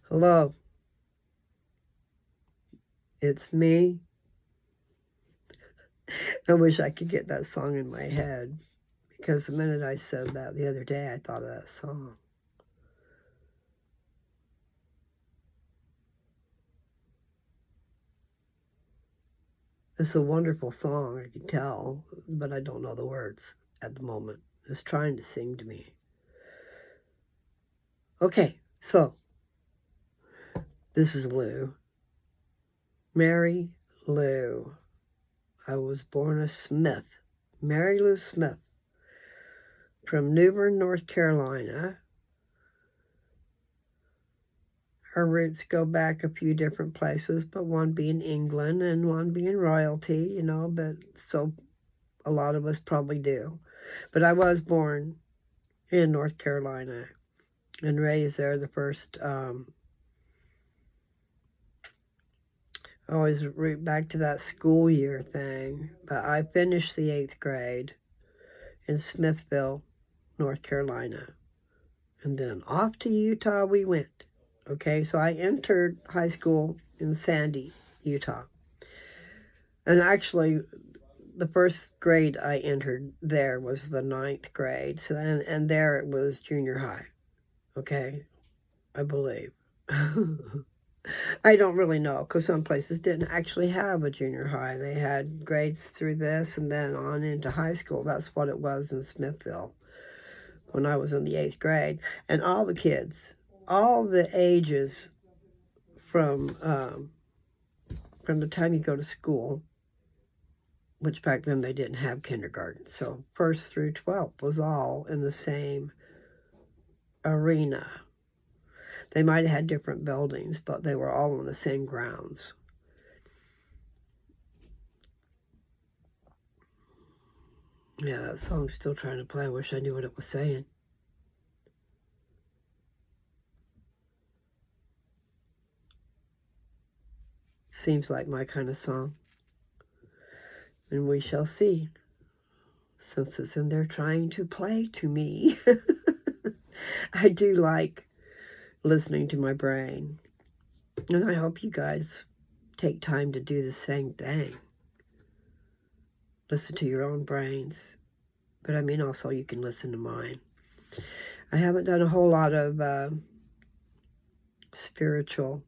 Hello, it's me. I wish I could get that song in my head because the minute I said that the other day, I thought of that song. It's a wonderful song, I can tell, but I don't know the words at the moment. It's trying to sing to me. Okay, so this is Lou. Mary Lou. I was born a Smith, Mary Lou Smith, from New Bern, North Carolina. Her roots go back a few different places, but one being England and one being royalty, but so a lot of us probably do. But I was born in North Carolina and raised there the first, always root back to that school year thing. But I finished the 8th grade in Smithville, North Carolina. And then off to Utah we went. Okay, so I entered high school in Sandy, Utah. And actually, the first grade I entered there was the 9th grade. So and there it was junior high. Okay, I believe. I don't really know because some places didn't actually have a junior high. They had grades through this and then on into high school. That's what it was in Smithville when I was in the 8th grade. And all the kids, all the ages from the time you go to school, which back then they didn't have kindergarten. So 1st through 12th was all in the same arena. They might have had different buildings, but they were all on the same grounds. Yeah, that song's still trying to play. I wish I knew what it was saying. Seems like my kind of song. And we shall see, since it's in there trying to play to me. I do like listening to my brain. And I hope you guys take time to do the same thing. Listen to your own brains. But I mean, also you can listen to mine. I haven't done a whole lot of spiritual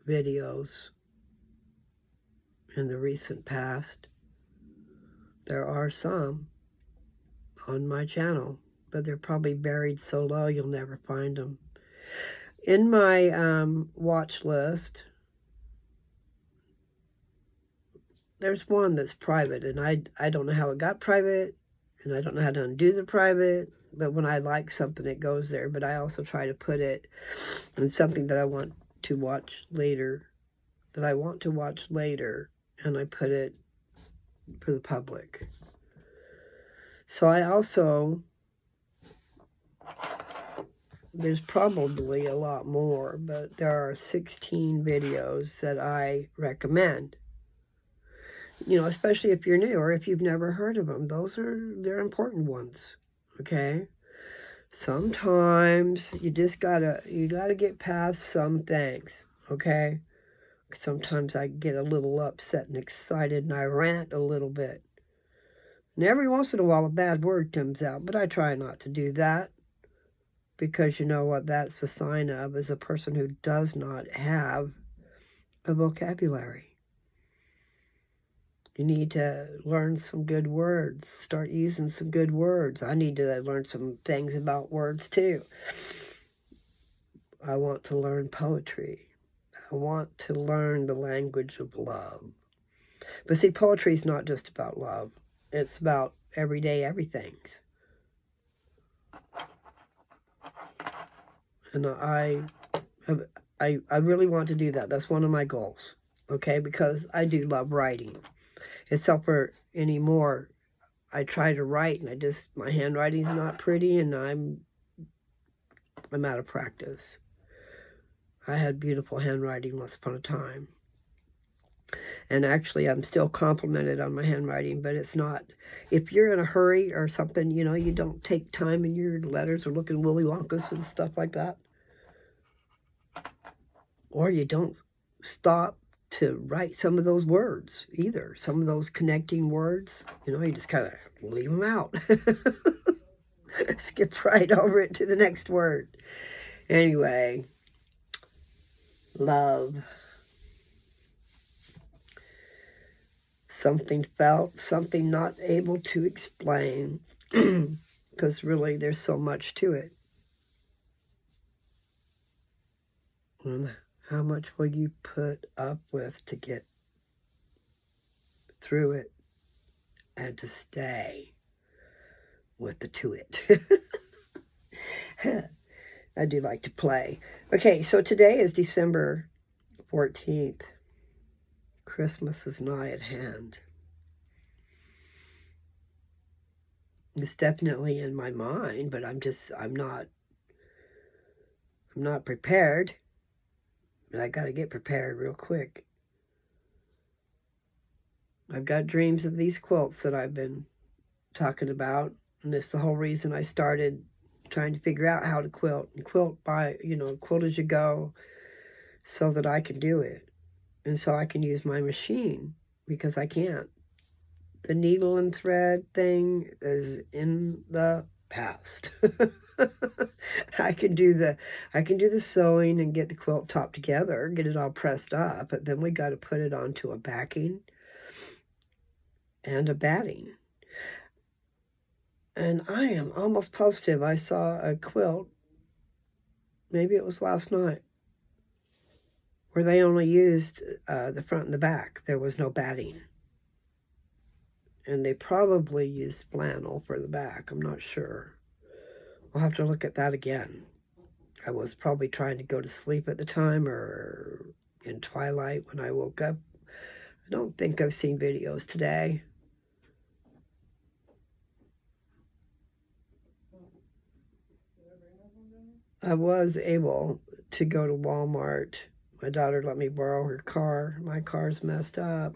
videos in the recent past. There are some on my channel, but they're probably buried so low you'll never find them. In my watch list, there's one that's private, and I don't know how it got private, and I don't know how to undo the private, but when I like something, it goes there. But I also try to put it in something that I want to watch later, and I put it for the public. So I also, there's probably a lot more, but there are 16 videos that I recommend. Especially if you're new or if you've never heard of them. They're important ones, okay? Sometimes you gotta get past some things, okay? Sometimes I get a little upset and excited and I rant a little bit. And every once in a while a bad word comes out, but I try not to do that. Because you know what that's a sign of is a person who does not have a vocabulary. You need to learn some good words. Start using some good words. I need to learn some things about words too. I want to learn poetry. I want to learn the language of love. But see, poetry is not just about love. It's about everyday everythings. And I really want to do that. That's one of my goals, okay? Because I do love writing. Except for anymore, I try to write and my handwriting's not pretty and I'm out of practice. I had beautiful handwriting once upon a time. And actually, I'm still complimented on my handwriting, but it's not. If you're in a hurry or something, you don't take time in your letters or looking Willy Wonkas and stuff like that. Or you don't stop to write some of those words either. Some of those connecting words, you just kind of leave them out. Skip right over it to the next word. Anyway, love. Something felt, something not able to explain, because really there's so much to it. And how much will you put up with to get through it and to stay with the to it? I do like to play. Okay, so today is December 14th. Christmas is nigh at hand. It's definitely in my mind, but I'm not prepared. But I got to get prepared real quick. I've got dreams of these quilts that I've been talking about, and it's the whole reason I started trying to figure out how to quilt, and quilt quilt as you go, so that I can do it, and so I can use my machine, because I can't. The needle and thread thing is in the past. I can do the sewing and get the quilt top together, get it all pressed up, but then we got to put it onto a backing and a batting. And I am almost positive I saw a quilt, maybe it was last night, where they only used the front and the back. There was no batting. And they probably used flannel for the back. I'm not sure. I'll have to look at that again. I was probably trying to go to sleep at the time, or in twilight when I woke up. I don't think I've seen videos today. I was able to go to Walmart. My daughter let me borrow her car. My car's messed up.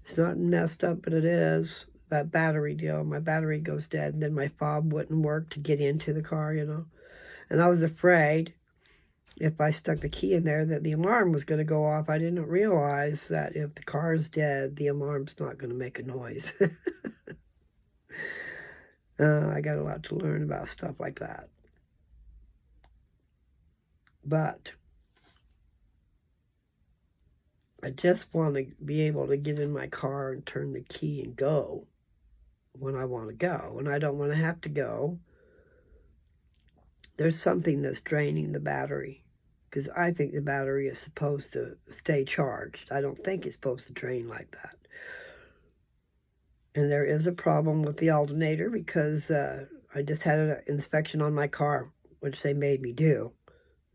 It's not messed up, but it is. That battery deal, my battery goes dead, and then my fob wouldn't work to get into the car, And I was afraid if I stuck the key in there that the alarm was going to go off. I didn't realize that if the car's dead, the alarm's not going to make a noise. I got a lot to learn about stuff like that. But I just want to be able to get in my car and turn the key and go when I want to go. When I don't want to have to go, there's something that's draining the battery, because I think the battery is supposed to stay charged. I don't think it's supposed to drain like that. And there is a problem with the alternator, because I just had an inspection on my car, which they made me do,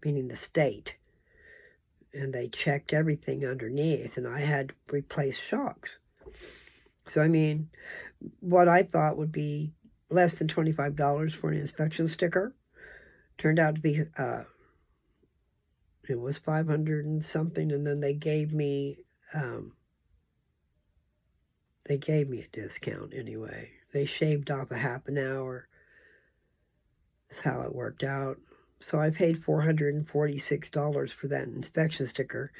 meaning the state. And they checked everything underneath, and I had to replace shocks. So, what I thought would be less than $25 for an inspection sticker turned out to be, it was 500 and something, and then they gave me a discount anyway. They shaved off a half an hour. That's how it worked out. So I paid $446 for that inspection sticker,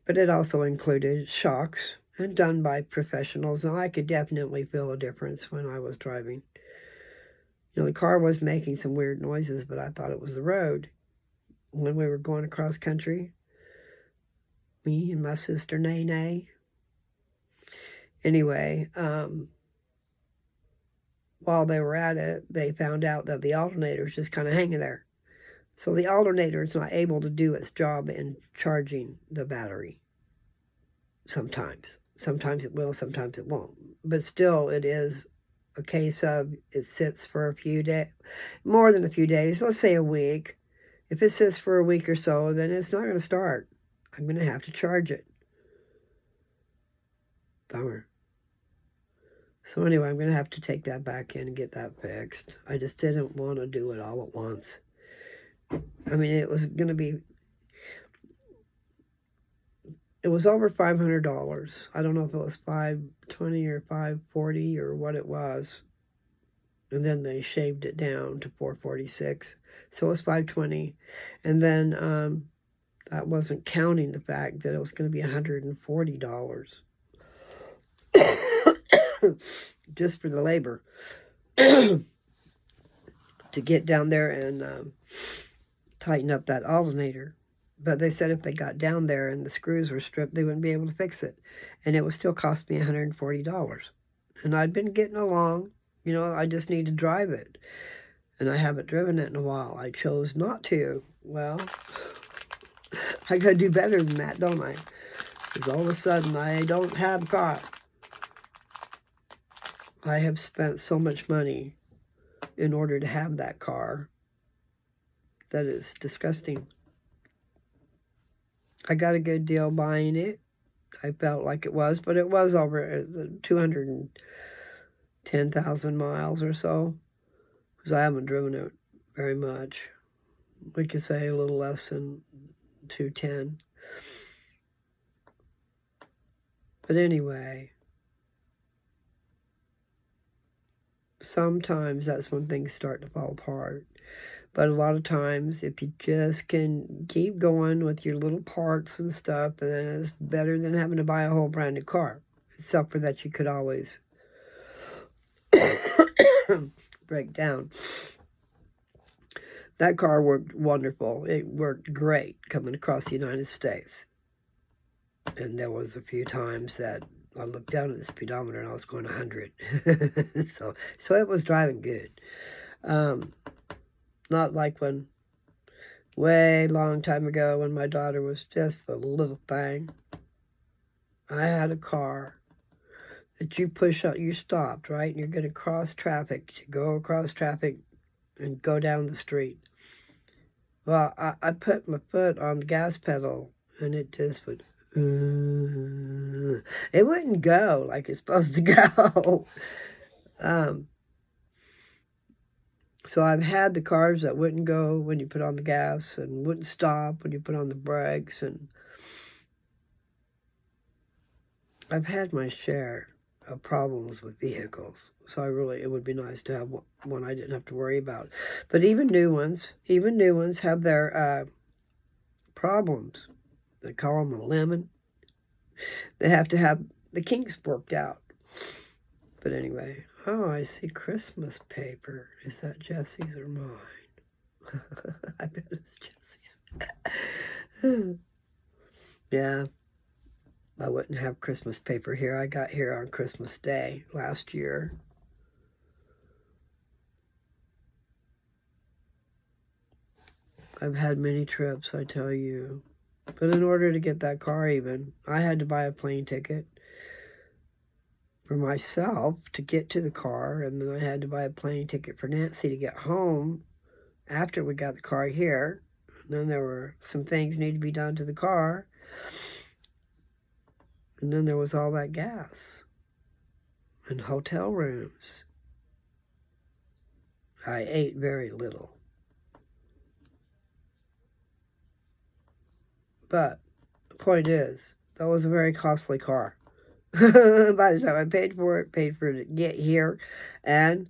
but it also included shocks, and done by professionals, and I could definitely feel a difference when I was driving. The car was making some weird noises, but I thought it was the road. When we were going across country, me and my sister Nene. Anyway, while they were at it, they found out that the alternator is just kind of hanging there. So the alternator is not able to do its job in charging the battery. Sometimes. Sometimes it will, sometimes it won't. But still, it is a case of it sits for a few days, more than a few days, let's say a week. If it sits for a week or so, then it's not going to start. I'm going to have to charge it. Bummer. So anyway, I'm going to have to take that back in and get that fixed. I just didn't want to do it all at once. It was going to be, it was over $500. I don't know if it was $520 or $540 or what it was. And then they shaved it down to $446. So it was $520. And then That wasn't counting the fact that it was going to be $140 just for the labor to get down there and tighten up that alternator. But they said if they got down there and the screws were stripped, they wouldn't be able to fix it. And it would still cost me $140. And I'd been getting along. You know, I just need to drive it. And I haven't driven it in a while. I chose not to. Well, I got to do better than that, don't I? Because all of a sudden, I don't have a car. I have spent so much money in order to have that car. That is disgusting. I got a good deal buying it. I felt like it was, but it was over 210,000 miles or so, because I haven't driven it very much. We could say a little less than 210. But anyway, sometimes that's when things start to fall apart. But a lot of times, if you just can keep going with your little parts and stuff, then it's better than having to buy a whole brand new car. Except for that you could always break down. That car worked wonderful. It worked great coming across the United States. And there was a few times that I looked down at the speedometer and I was going 100. so it was driving good. Not like when, way long time ago, when my daughter was just a little thing. I had a car that you push out, you stopped, right? And you're going to cross traffic, to go across traffic and go down the street. Well, I put my foot on the gas pedal and it just would, it wouldn't go like it's supposed to go. So I've had the cars that wouldn't go when you put on the gas and wouldn't stop when you put on the brakes. And I've had my share of problems with vehicles. So it would be nice to have one I didn't have to worry about. But even new ones have their problems. They call them a lemon. They have to have the kinks worked out. But anyway, oh, I see Christmas paper. Is that Jesse's or mine? I bet it's Jesse's. Yeah, I wouldn't have Christmas paper here. I got here on Christmas Day last year. I've had many trips, I tell you. But in order to get that car even, I had to buy a plane ticket for myself to get to the car, and then I had to buy a plane ticket for Nancy to get home after we got the car here. And then there were some things need to be done to the car. And then there was all that gas and hotel rooms. I ate very little. But the point is, that was a very costly car. By the time I paid for it to get here, and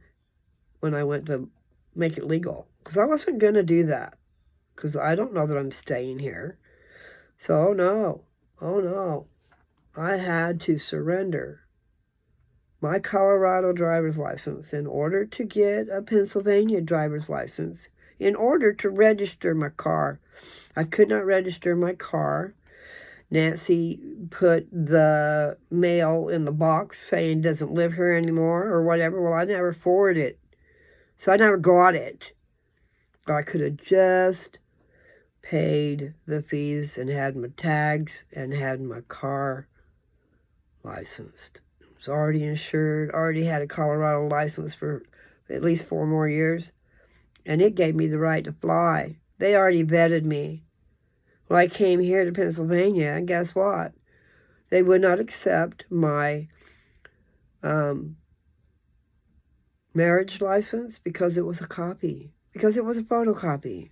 when I went to make it legal. Because I wasn't going to do that. Because I don't know that I'm staying here. So, oh no. I had to surrender my Colorado driver's license in order to get a Pennsylvania driver's license, in order to register my car. I could not register my car. Nancy put the mail in the box saying doesn't live here anymore or whatever. Well, I never forwarded it. So I never got it. I could have just paid the fees and had my tags and had my car licensed. It was already insured, already had a Colorado license for at least 4 more years. And it gave me the right to fly. They already vetted me. Well, I came here to Pennsylvania, and guess what? They would not accept my marriage license because it was a copy, because it was a photocopy.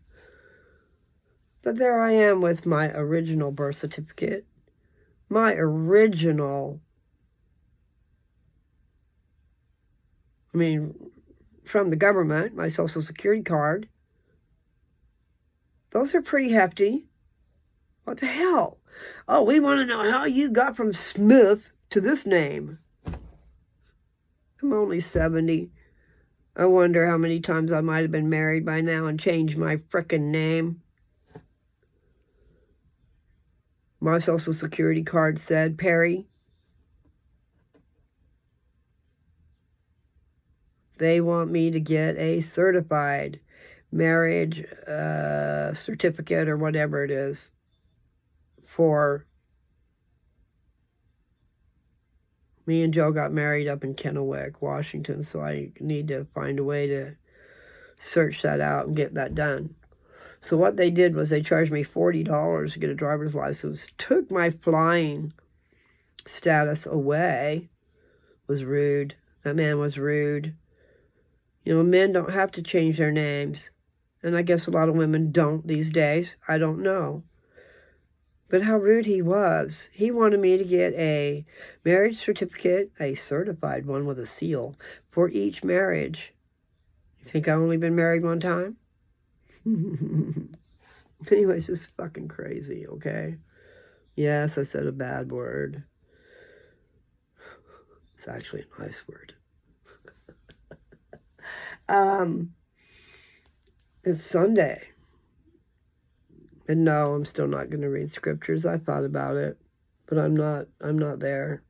But there I am with my original birth certificate, my original, from the government, my Social Security card. Those are pretty hefty. What the hell? Oh, we want to know how you got from Smith to this name. I'm only 70. I wonder how many times I might have been married by now and changed my frickin' name. My Social Security card said Perry. They want me to get a certified marriage certificate or whatever it is for me and Joe got married up in Kennewick, Washington, so I need to find a way to search that out and get that done. So what they did was they charged me $40 to get a driver's license, took my flying status away. Was rude. That man was rude. You know, men don't have to change their names. And I guess a lot of women don't these days. I don't know. But how rude he was. He wanted me to get a marriage certificate, a certified one with a seal, for each marriage. You think I've only been married one time? Anyway, it's just fucking crazy, okay? Yes, I said a bad word. It's actually a nice word. It's Sunday. And no, I'm still not going to read scriptures. I thought about it, but I'm not there.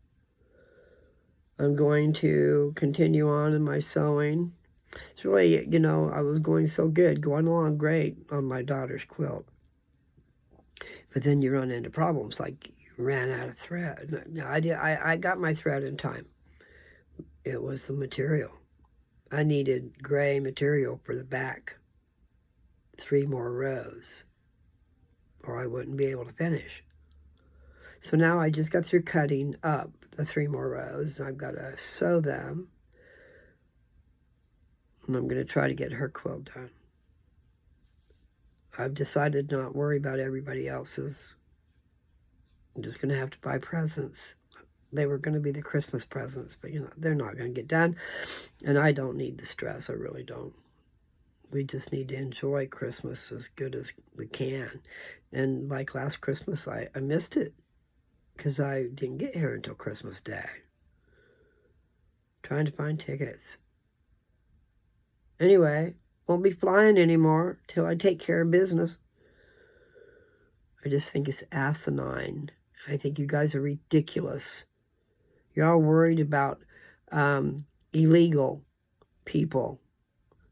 I'm going to continue on in my sewing. It's really, you know, I was going so good, going along great on my daughter's quilt. But then you run into problems, like you ran out of thread. No, I got my thread in time. It was the material. I needed gray material for the back. 3 more rows, or I wouldn't be able to finish. So now I just got through cutting up the 3 more rows. I've got to sew them. And I'm going to try to get her quilt done. I've decided not to worry about everybody else's. I'm just going to have to buy presents. They were going to be the Christmas presents, but, you know, they're not going to get done. And I don't need the stress. I really don't. We just need to enjoy Christmas as good as we can. And like last Christmas, I missed it because I didn't get here until Christmas Day. Trying to find tickets. Anyway, won't be flying anymore till I take care of business. I just think it's asinine. I think you guys are ridiculous. You're all worried about illegal people.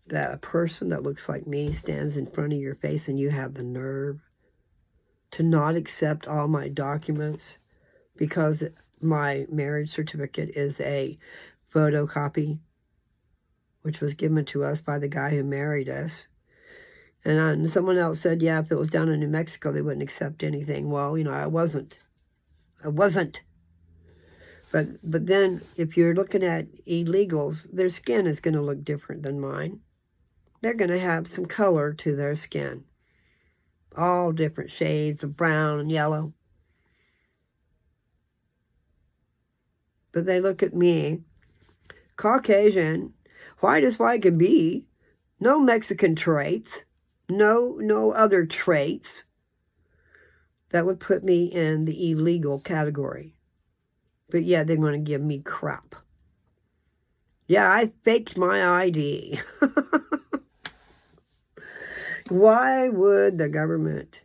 That a person that looks like me stands in front of your face and you have the nerve to not accept all my documents because my marriage certificate is a photocopy, which was given to us by the guy who married us. And someone else said, yeah, if it was down in New Mexico, they wouldn't accept anything. Well, you know, I wasn't. But then if you're looking at illegals, their skin is going to look different than mine. They're going to have some color to their skin. All different shades of brown and yellow. But they look at me, Caucasian, white as white can be, no Mexican traits, no other traits that would put me in the illegal category. But yeah, they're going to give me crap. Yeah, I faked my ID. Why would the government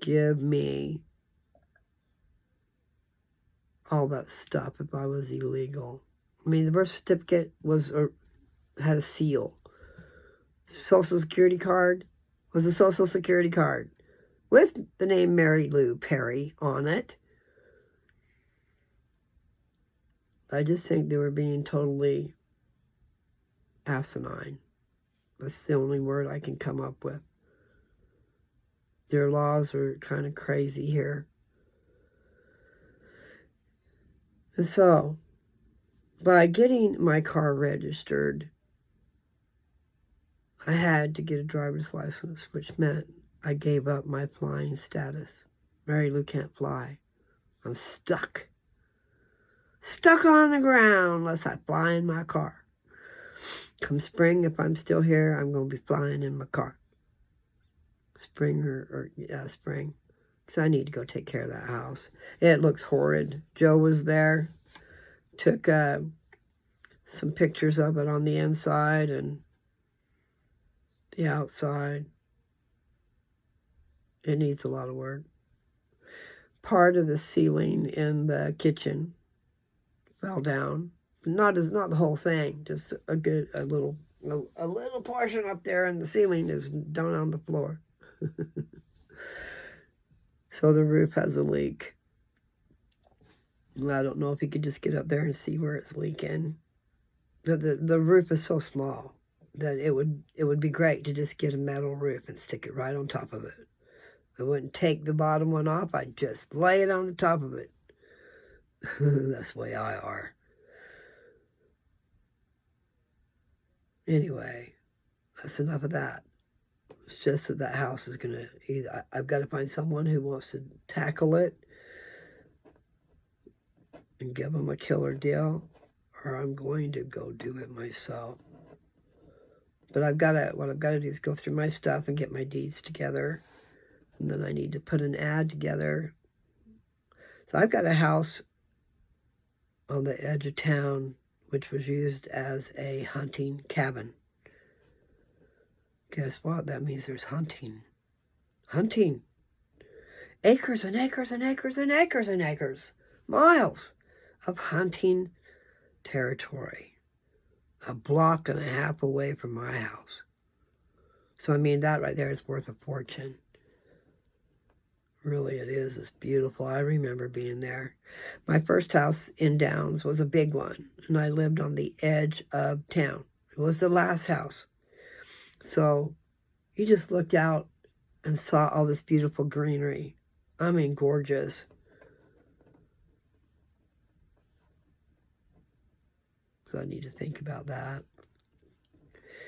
give me all that stuff if I was illegal? I mean, the birth certificate had a seal. Social Security card was a Social Security card with the name Mary Lou Perry on it. I just think they were being totally asinine. That's the only word I can come up with. Their laws are kind of crazy here. And so, by getting my car registered, I had to get a driver's license, which meant I gave up my flying status. Mary Lou can't fly. I'm stuck. Stuck on the ground unless I fly in my car. Come spring, if I'm still here, I'm going to be flying in my car. Spring spring. because I need to go take care of that house. It looks horrid. Joe was there, took some pictures of it on the inside and the outside. It needs a lot of work. Part of the ceiling in the kitchen fell down. Not the whole thing, just a little portion up there, and the ceiling is down on the floor. So the roof has a leak. I don't know if you could just get up there and see where it's leaking. But the roof is so small that it would be great to just get a metal roof and stick it right on top of it. I wouldn't take the bottom one off. I'd just lay it on the top of it. That's the way I are. Anyway, that's enough of that. It's just that house is going to either... I've got to find someone who wants to tackle it and give them a killer deal, or I'm going to go do it myself. But what I've got to do is go through my stuff and get my deeds together. And then I need to put an ad together. So I've got a house on the edge of town, which was used as a hunting cabin. Guess what? That means there's hunting. Hunting. Acres and acres and acres and acres and acres. Miles of hunting territory. A block and a half away from my house. So, I mean, that right there is worth a fortune. Really, it is. It's beautiful. I remember being there. My first house in Downs was a big one, and I lived on the edge of town. It was the last house. So you just looked out and saw all this beautiful greenery. I mean, gorgeous. So I need to think about that.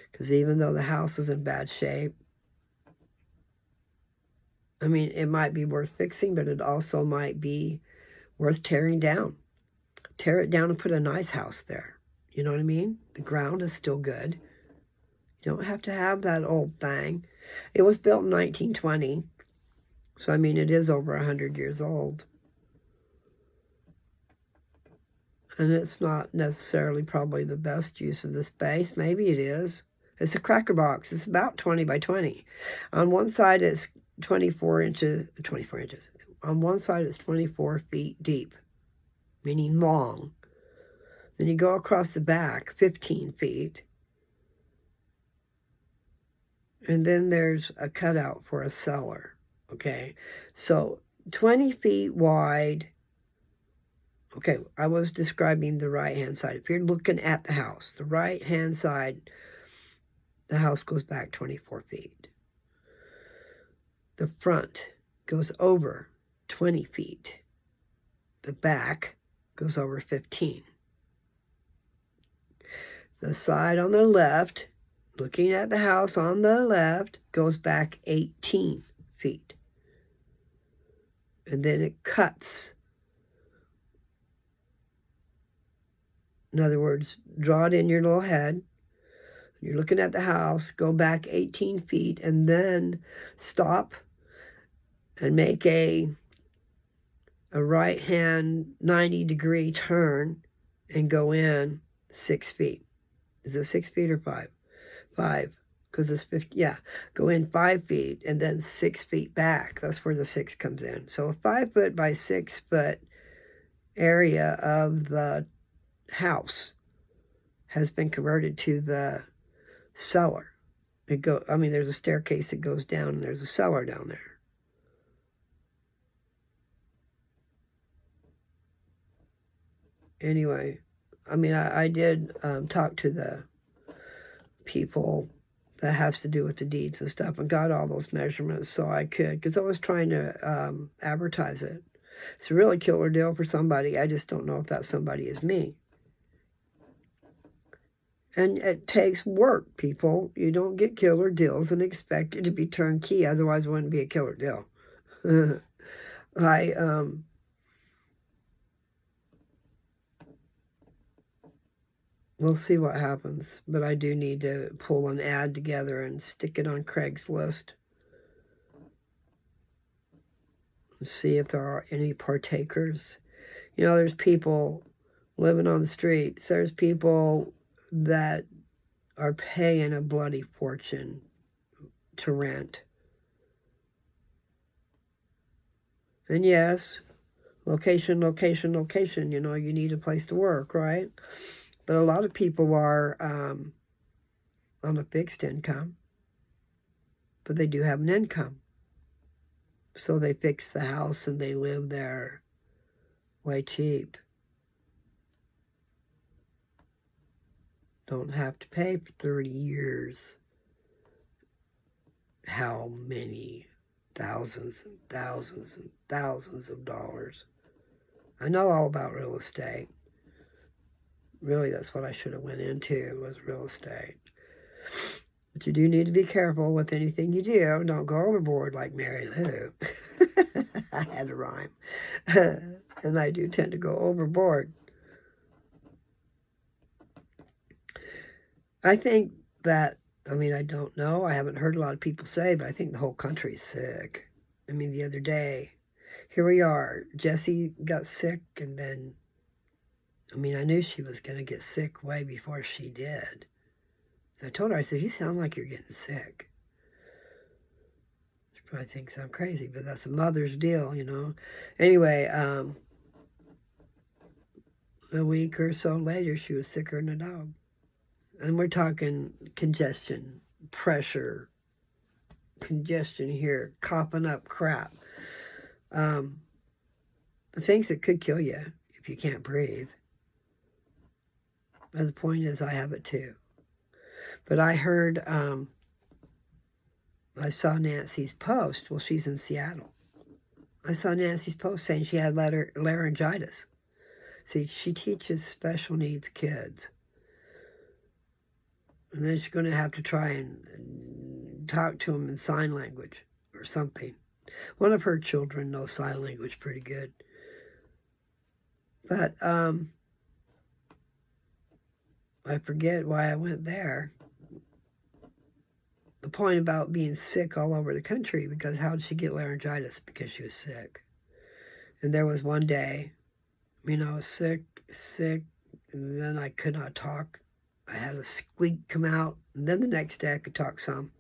Because even though the house is in bad shape, I mean, it might be worth fixing, but it also might be worth tearing down. Tear it down and put a nice house there. You know what I mean? The ground is still good. You don't have to have that old thing. It was built in 1920. So, I mean, it is over 100 years old. And it's not necessarily probably the best use of the space. Maybe it is. It's a cracker box. It's about 20 by 20. On one side, it's 24 inches. On one side, it's 24 feet deep, meaning long. Then you go across the back 15 feet. And then there's a cutout for a cellar, okay? So 20 feet wide. Okay, I was describing the right-hand side. If you're looking at the house, the right-hand side, the house goes back 24 feet. The front goes over 20 feet. The back goes over 15. The side on the left, looking at the house on the left, goes back 18 feet. And then it cuts. In other words, draw it in your little head. You're looking at the house, go back 18 feet, and then stop and make a right-hand 90-degree turn and go in 6 feet. Is it 6 feet or 5? 5, because it's 50. Yeah, go in 5 feet and then 6 feet back. That's where the 6 comes in. So a 5 foot by 6 foot area of the house has been converted to the cellar. There's a staircase that goes down and there's a cellar down there. Anyway, I did talk to the people that has to do with the deeds and stuff and got all those measurements so I could, because I was trying to advertise it. It's a really killer deal for somebody. I just don't know if that somebody is me. And it takes work, people. You don't get killer deals and expect it to be turnkey. Otherwise, it wouldn't be a killer deal. We'll see what happens. But I do need to pull an ad together and stick it on Craigslist. and see if there are any partakers. You know, there's people living on the streets. There's people that are paying a bloody fortune to rent. And yes, location, location, location. You know, you need a place to work, right? But a lot of people are on a fixed income, but they do have an income. So they fix the house and they live there way cheap. Don't have to pay for 30 years. How many thousands and thousands and thousands of dollars. I know all about real estate. Really, that's what I should have went into, was real estate. But you do need to be careful with anything you do. Don't go overboard like Mary Lou. I had to rhyme. And I do tend to go overboard. I think that, I mean, I don't know. I haven't heard a lot of people say, but I think the whole country's sick. I mean, the other day, here we are. Jessie got sick, and then, I mean, I knew she was going to get sick way before she did. So I told her, I said, you sound like you're getting sick. She probably thinks I'm crazy, but that's a mother's deal, you know. Anyway, a week or so later, she was sicker than a dog. And we're talking congestion, pressure, congestion here, coughing up crap. The things that could kill you if you can't breathe. But the point is, I have it too. But I heard, I saw Nancy's post. Well, she's in Seattle. I saw Nancy's post saying she had laryngitis. See, she teaches special needs kids. And then she's going to have to try and talk to them in sign language or something. One of her children knows sign language pretty good. But I forget why I went there. The point about being sick all over the country, because how did she get laryngitis? Because she was sick. And there was one day, I was sick, and then I could not talk. I had a squeak come out, and then the next day I could talk some.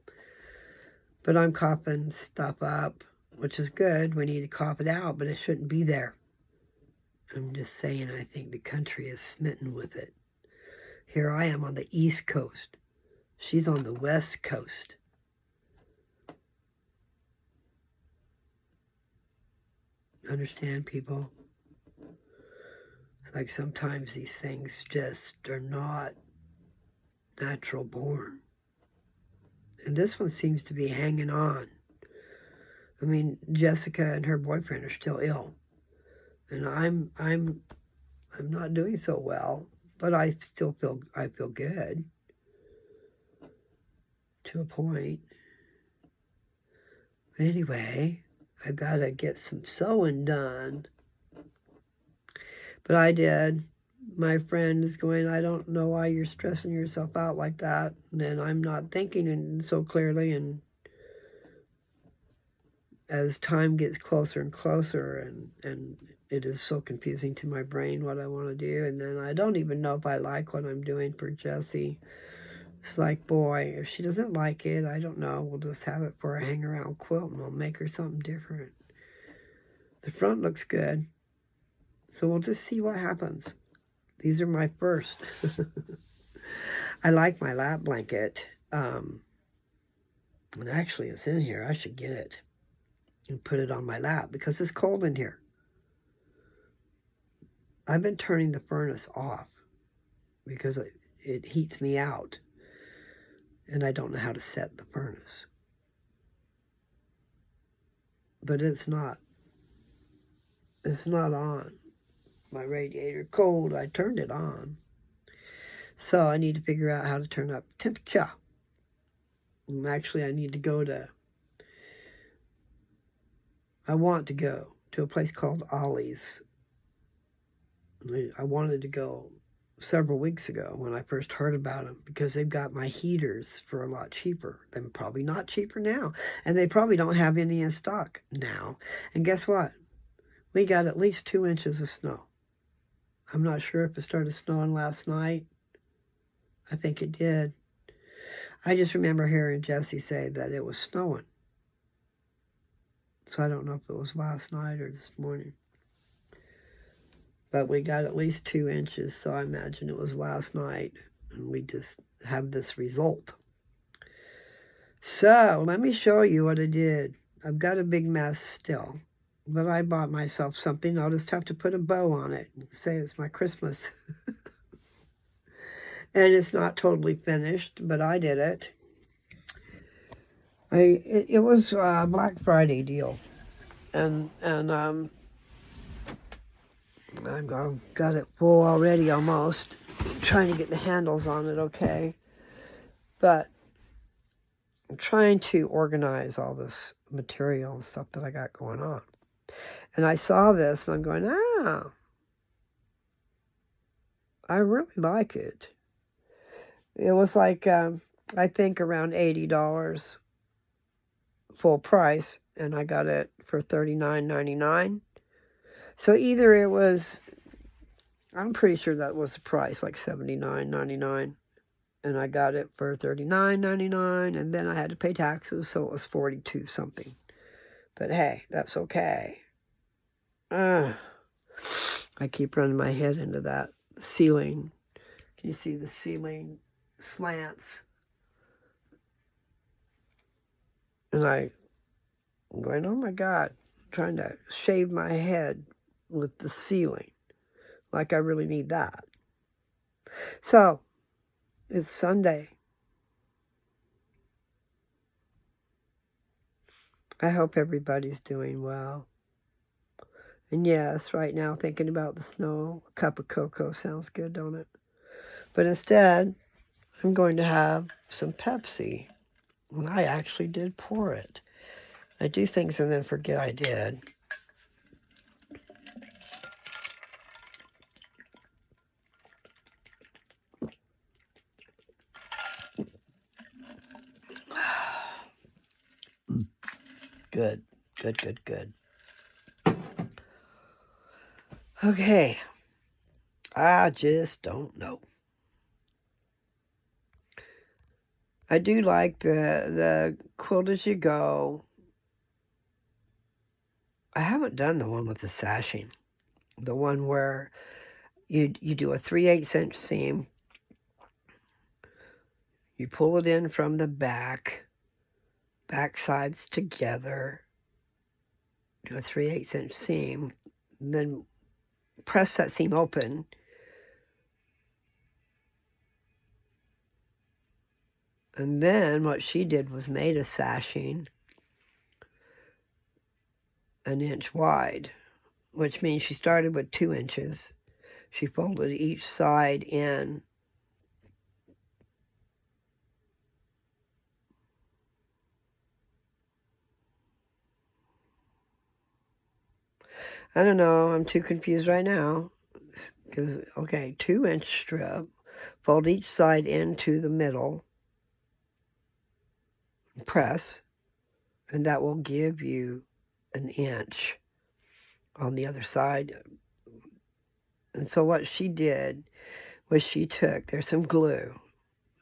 But I'm coughing stuff up, which is good. We need to cough it out, but it shouldn't be there. I'm just saying, I think the country is smitten with it. Here I am on the East Coast. She's on the West Coast. Understand, people? It's like sometimes these things just are not natural born. And this one seems to be hanging on. I mean, Jessica and her boyfriend are still ill. And I'm not doing so well, but I feel good to a point. Anyway, I gotta get some sewing done. But I did. My friend is going, I don't know why you're stressing yourself out like that. And then I'm not thinking so clearly. And as time gets closer and closer, and it is so confusing to my brain what I want to do. And then I don't even know if I like what I'm doing for Jessie. It's like, boy, if she doesn't like it, I don't know. We'll just have it for a hang-around quilt, and we'll make her something different. The front looks good. So we'll just see what happens. These are my first. I like my lap blanket. And actually, it's in here. I should get it and put it on my lap because it's cold in here. I've been turning the furnace off because it heats me out. And I don't know how to set the furnace. But it's not on. My radiator cold, I turned it on. So I need to figure out how to turn up temperature. And actually, I want to go to a place called Ollie's. I wanted to go several weeks ago when I first heard about them, because they've got my heaters for a lot cheaper. They're probably not cheaper now, and they probably don't have any in stock now. And guess what? We got at least 2 inches of snow. I'm not sure if it started snowing last night. I think it did. I just remember hearing Jesse say that it was snowing. So I don't know if it was last night or this morning. But we got at least 2 inches, so I imagine it was last night. And we just have this result. So let me show you what I did. I've got a big mess still. But I bought myself something. I'll just have to put a bow on it and say it's my Christmas. And it's not totally finished, but I did it. It was a Black Friday deal. And I've got it full already almost. I'm trying to get the handles on it okay. But I'm trying to organize all this material and stuff that I got going on. And I saw this and I'm going, I really like it. It was like, I think around $80 full price, and I got it for $39.99. So either it was, I'm pretty sure that was the price, like $79.99, and I got it for $39.99, and then I had to pay taxes, so it was $42 something. But hey, that's okay. I keep running my head into that ceiling. Can you see the ceiling slants? And I'm going, oh my God, I'm trying to shave my head with the ceiling. Like I really need that. So, it's Sunday. I hope everybody's doing well. And yes, right now, thinking about the snow, a cup of cocoa sounds good, don't it? But instead, I'm going to have some Pepsi. And I actually did pour it. I do things and then forget I did. Good, good, good, good. Okay. I just don't know. I do like the quilt as you go. I haven't done the one with the sashing. The one where you do a 3/8 inch seam. You pull it in from the back sides together. Do a 3/8 inch seam. Then press that seam open. And then what she did was made a sashing 1 inch wide, which means she started with 2 inches. She folded each side in. I don't know, I'm too confused right now. Because, okay, 2 inch strip, fold each side into the middle, press, and that will give you 1 inch on the other side. And so what she did was she took, there's some glue,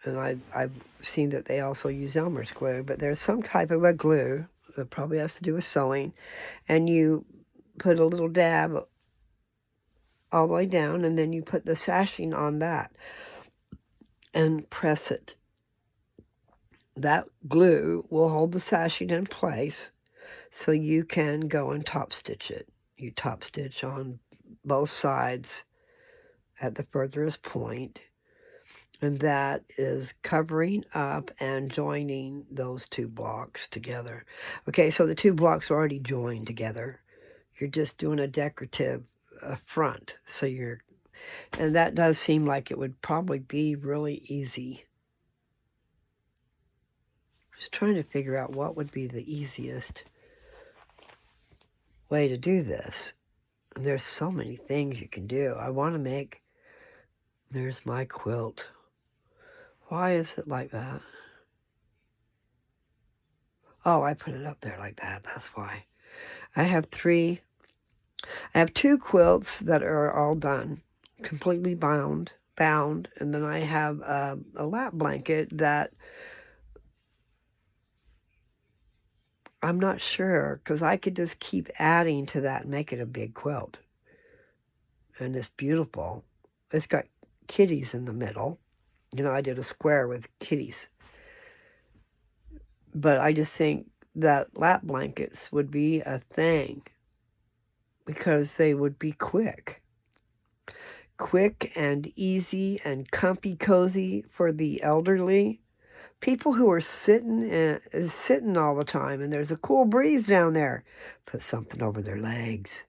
and I've seen that they also use Elmer's glue, but there's some type of a glue that probably has to do with sewing, and you put a little dab all the way down, and then you put the sashing on that and press it. That glue will hold the sashing in place so you can go and top stitch it. You top stitch on both sides at the furthest point, and that is covering up and joining those 2 blocks together. Okay, so the 2 blocks are already joined together. You're just doing a decorative front, so and that does seem like it would probably be really easy. Just trying to figure out what would be the easiest way to do this. And there's so many things you can do. I want to make There's my quilt. Why is it like that? Oh, I put it up there like that. That's why. I have two quilts that are all done, completely bound, and then I have a lap blanket that I'm not sure, because I could just keep adding to that and make it a big quilt. And it's beautiful. It's got kitties in the middle. You know, I did a square with kitties. But I just think that lap blankets would be a thing because they would be quick and easy and comfy cozy for the elderly. People who are sitting all the time and there's a cool breeze down there, put something over their legs.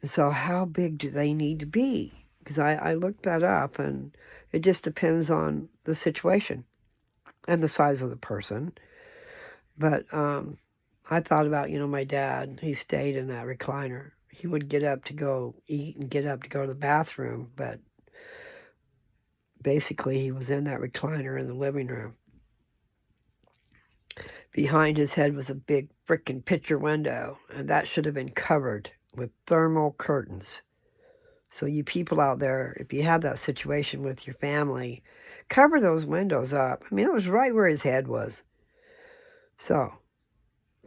And so how big do they need to be? Because I looked that up, and it just depends on the situation and the size of the person. But I thought about, my dad. He stayed in that recliner. He would get up to go eat and get up to go to the bathroom, but basically he was in that recliner in the living room. Behind his head was a big frickin' picture window, and that should have been covered with thermal curtains. So you people out there, if you have that situation with your family, cover those windows up. I mean, it was right where his head was. So,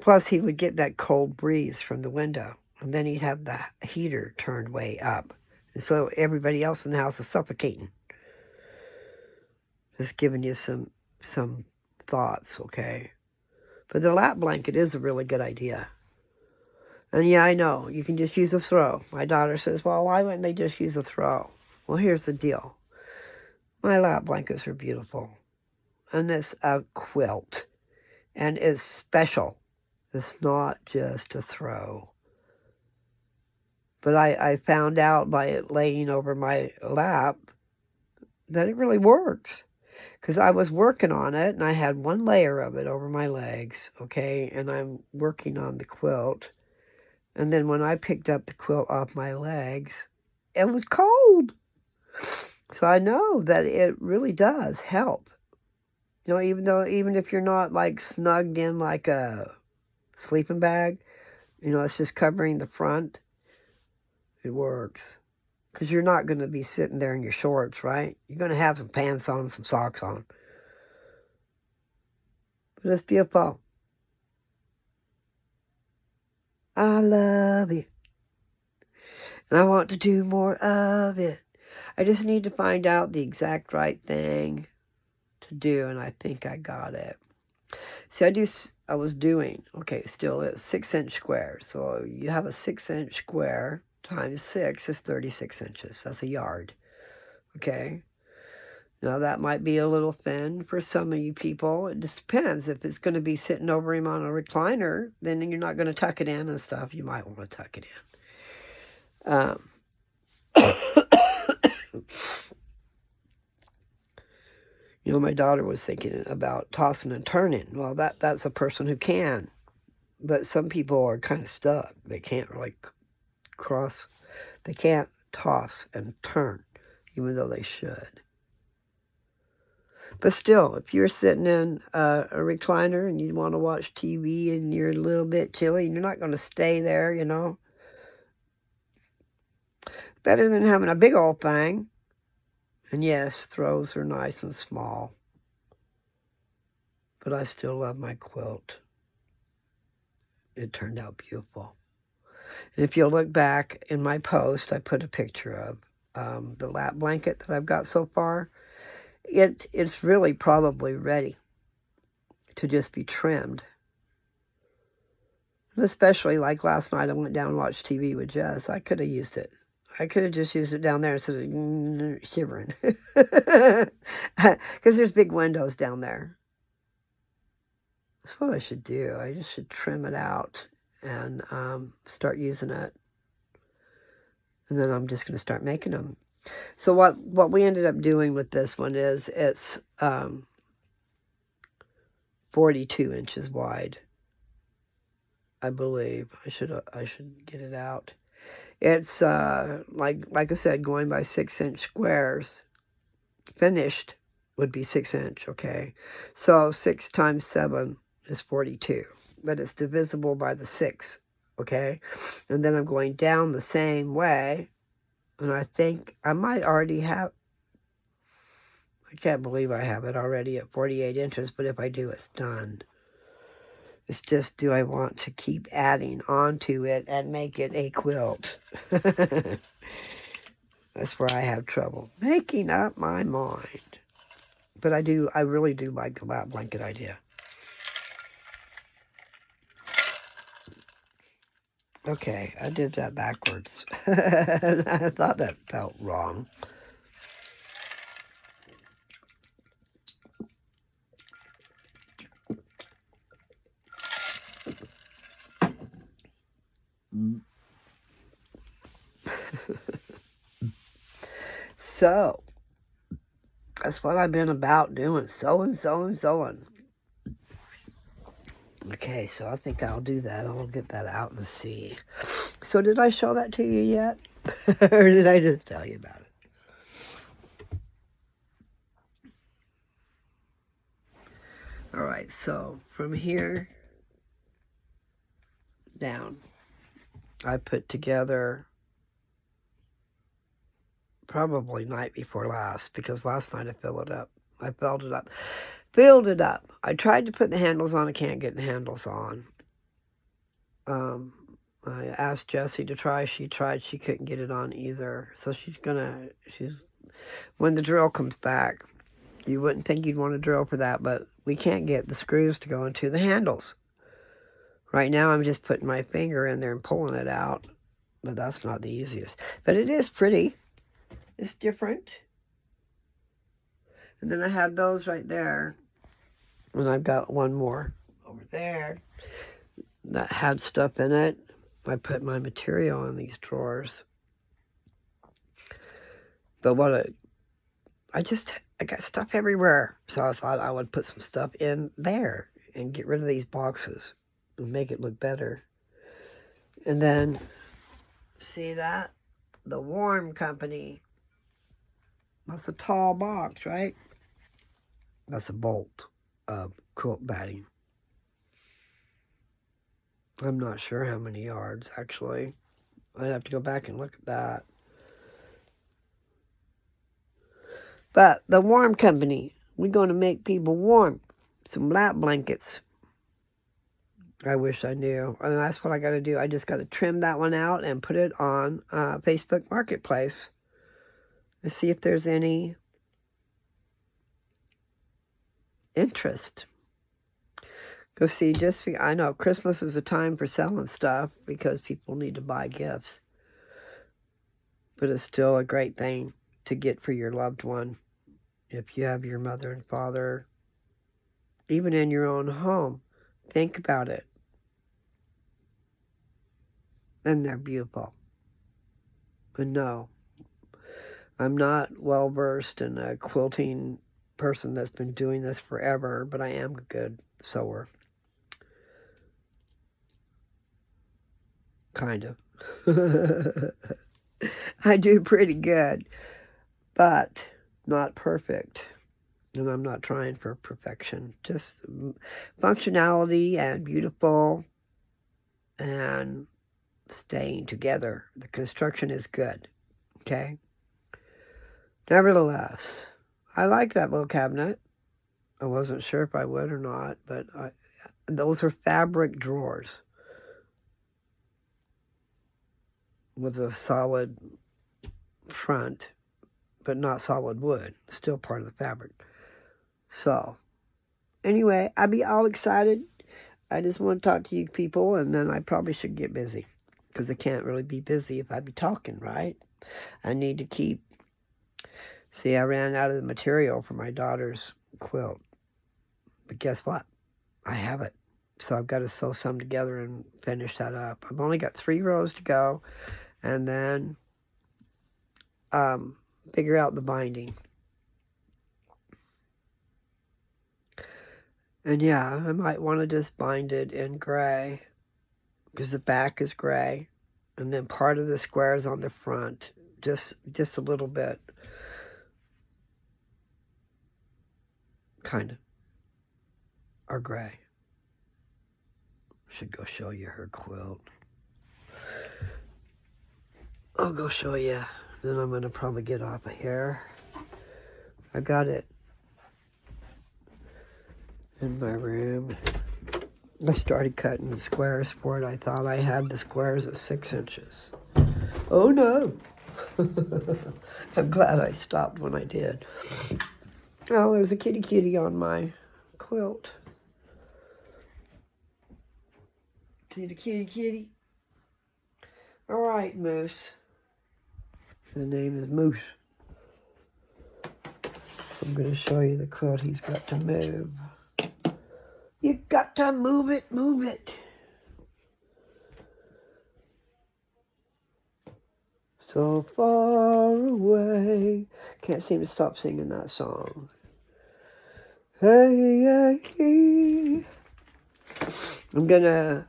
plus he would get that cold breeze from the window, and then he'd have the heater turned way up. And so everybody else in the house is suffocating. Just giving you some thoughts, okay? But the lap blanket is a really good idea. And yeah, I know, you can just use a throw. My daughter says, well, why wouldn't they just use a throw? Well, here's the deal. My lap blankets are beautiful. And it's a quilt. And it's special. It's not just a throw. But I found out by it laying over my lap that it really works. Because I was working on it, and I had one layer of it over my legs, okay? And I'm working on the quilt. And then when I picked up the quilt off my legs, it was cold. So I know that it really does help. Even if you're not like snugged in like a sleeping bag, it's just covering the front, it works. Because you're not going to be sitting there in your shorts, right? You're going to have some pants on, some socks on. But it's beautiful. I love it. And I want to do more of it. I just need to find out the exact right thing to do, and I think I got it. See, I was doing, okay, still is 6-inch square. So you have a 6-inch square times 6 is 36 inches. That's a yard, okay? Now, that might be a little thin for some of you people. It just depends. If it's going to be sitting over him on a recliner, then you're not going to tuck it in and stuff. You might want to tuck it in. My daughter was thinking about tossing and turning. Well, that's a person who can. But some people are kind of stuck. They can't really they can't toss and turn, even though they should. But still, if you're sitting in a recliner and you want to watch TV and you're a little bit chilly, you're not going to stay there, Better than having a big old thing. And yes, throws are nice and small. But I still love my quilt. It turned out beautiful. And if you'll look back in my post, I put a picture of the lap blanket that I've got so far. It's really probably ready to just be trimmed. And especially like last night, I went down and watched TV with Jess. I could have used it. I could have just used it down there instead of shivering. Because there's big windows down there. That's what I should do. I just should trim it out and start using it. And then I'm just going to start making them. So what we ended up doing with this one is it's 42 inches wide, I believe. I should get it out. It's, like I said, going by 6-inch squares. Finished would be 6-inch, okay? So 6 times 7 is 42, but it's divisible by the 6, okay? And then I'm going down the same way, and I think I might already have, I can't believe I have it already at 48 inches, but if I do, it's done. It's just, do I want to keep adding onto it and make it a quilt? That's where I have trouble making up my mind. But I really do like the lap blanket idea. Okay, I did that backwards. I thought that felt wrong. So, that's what I've been about doing, sewing. Okay, so I think I'll do that. I'll get that out and see. So did I show that to you yet? Or did I just tell you about it? All right, so from here down, I put together probably night before last, because last night I filled it up. Filled it up. I tried to put the handles on. I can't get the handles on. I asked Jessie to try. She tried. She couldn't get it on either. So when the drill comes back, you wouldn't think you'd want to drill for that, but we can't get the screws to go into the handles. Right now I'm just putting my finger in there and pulling it out, but that's not the easiest. But it is pretty. It's different. And then I had those right there. And I've got one more over there that had stuff in it. I put my material in these drawers. But I got stuff everywhere. So I thought I would put some stuff in there and get rid of these boxes and make it look better. And then, see that? The Warm Company. That's a tall box, right? That's a bolt of quilt batting. I'm not sure how many yards, actually. I'd have to go back and look at that. But the Warm Company, we're going to make people warm. Some lap blankets. I wish I knew. And that's what I got to do. I just got to trim that one out and put it on Facebook Marketplace. And see if there's any interest. Go see, I know Christmas is a time for selling stuff because people need to buy gifts. But it's still a great thing to get for your loved one. If you have your mother and father, even in your own home, think about it. And they're beautiful. But no, I'm not well-versed in a quilting person that's been doing this forever, but I am a good sewer. Kind of. I do pretty good, but not perfect. And I'm not trying for perfection. Just functionality and beautiful and staying together. The construction is good, okay? Nevertheless, I like that little cabinet. I wasn't sure if I would or not, but those are fabric drawers with a solid front, but not solid wood. Still part of the fabric. So, anyway, I'd be all excited. I just want to talk to you people, and then I probably should get busy, because I can't really be busy if I be talking, right? I need to keep... See, I ran out of the material for my daughter's quilt. But guess what? I have it. So I've got to sew some together and finish that up. I've only got 3 rows to go. And then figure out the binding. And yeah, I might want to just bind it in gray, because the back is gray And then part of the squares on the front, just a little bit, kind of, are gray. Should go show you her quilt. I'll go show you. Then I'm going to probably get off of here. I got it in my room. I started cutting the squares for it. I thought I had the squares at 6 inches. Oh no! I'm glad I stopped when I did. Oh, there's a kitty on my quilt. See the kitty? All right, Moose. The name is Moose. I'm going to show you the quilt he's got to move. You got to move it, move it. So far away. Can't seem to stop singing that song. Hey, hey, hey. I'm going to,